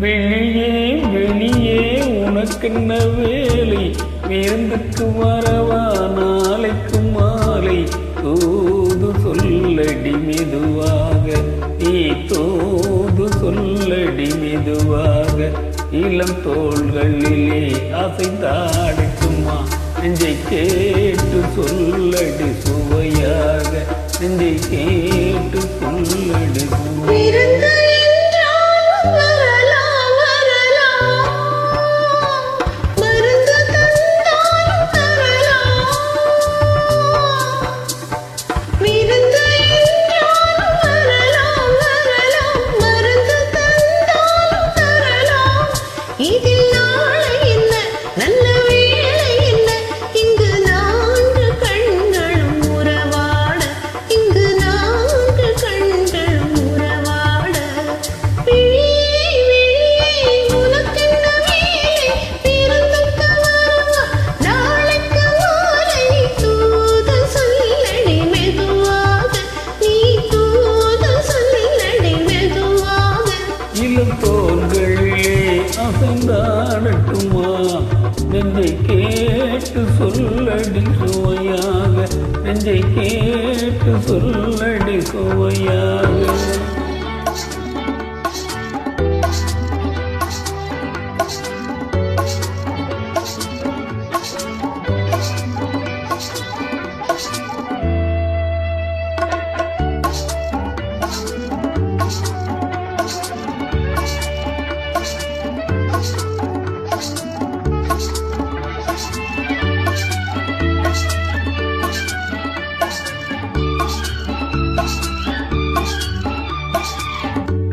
வெளியே வெளியே உனக்கென்ன வேலை, விருந்துக்கு வரவா நாளைக்கு மாலை, தூது சொல்லடி மெதுவாக, நீ தூது சொல்லடி மெதுவாக, இளம் தோள்களிலே அசைந்தாடட்டுமா, நெஞ்சை கேட்டு சொல்லடி சுவையாக, நெஞ்சை கேட்டு சொல்லடி சுவையாக. அசைந்தாடட்டுமா, நெஞ்சை கேட்டு சொல்லடி சுவையாக, நெஞ்சை கேட்டு சொல்லடி சுவையாக.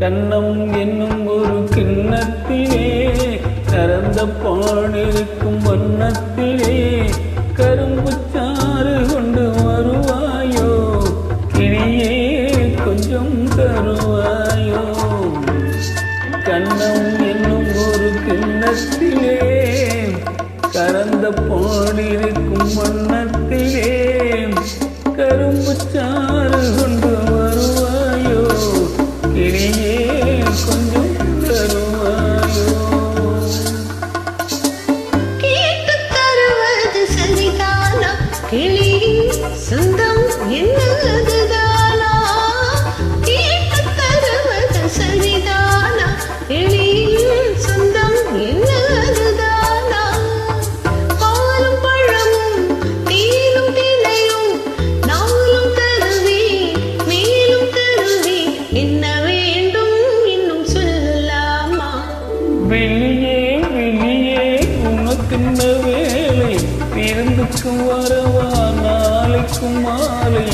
கண்ணம் என்னும் ஒரு கிண்ணத்திலே, கறந்த பாடிருக்கும் வண்ணத்திலே, கரும்பு சாறு கொண்டு வருவாயோ, கிளியே கொஞ்சம் தருவாயோ. கண்ணம் என்னும் ஒரு கிண்ணத்திலே, கறந்த பாடிருக்கும் வண்ணத்திலே, கரும்பு சாறு கொண்டு வருவாயோ, கிளியே கொஞ்சம் தருவாயோ. கேட்டு தருவது சரிதானா, கிளியின் சொந்தம் என்னதுதானா, கேட்டு தருவது சரிதானா, கிளியின் சொந்தம் என்னதுதானா. பாலும் பழமும் தேனும் தினையும் நாளும் தருவே மேலும் தருவே, என்ன வெளியே வெளியே உனக்கென்ன வேலை, விருந்துக்கு வரவா நாளைக்கு மாலை,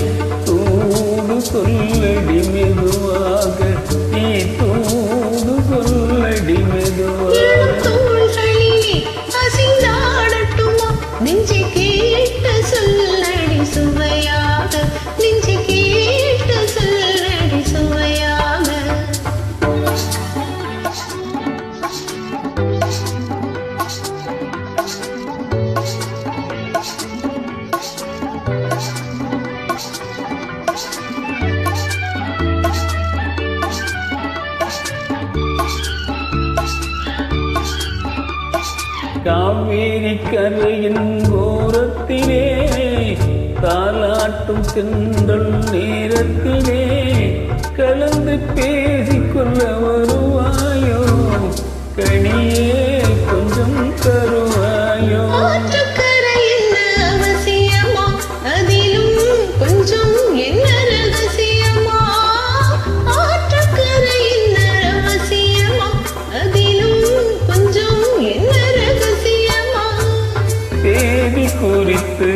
தூது சொல்லடி மெதுவாக, நீ தூது சொல்லடி மெதுவாக. நெஞ்சை கேட்டு சொல்லடி சுவையாக, நெஞ்சை கேட்டு சொல்லடி சுவையாக. காவேரி கரையின் ஓரத்திலே, தாலாட்டும் தென்றல் நேரத்திலே, கலந்து பேசிக்கொள்ள வருவாயோ, கனியே கொஞ்சம் தருவாயோ. குறித்து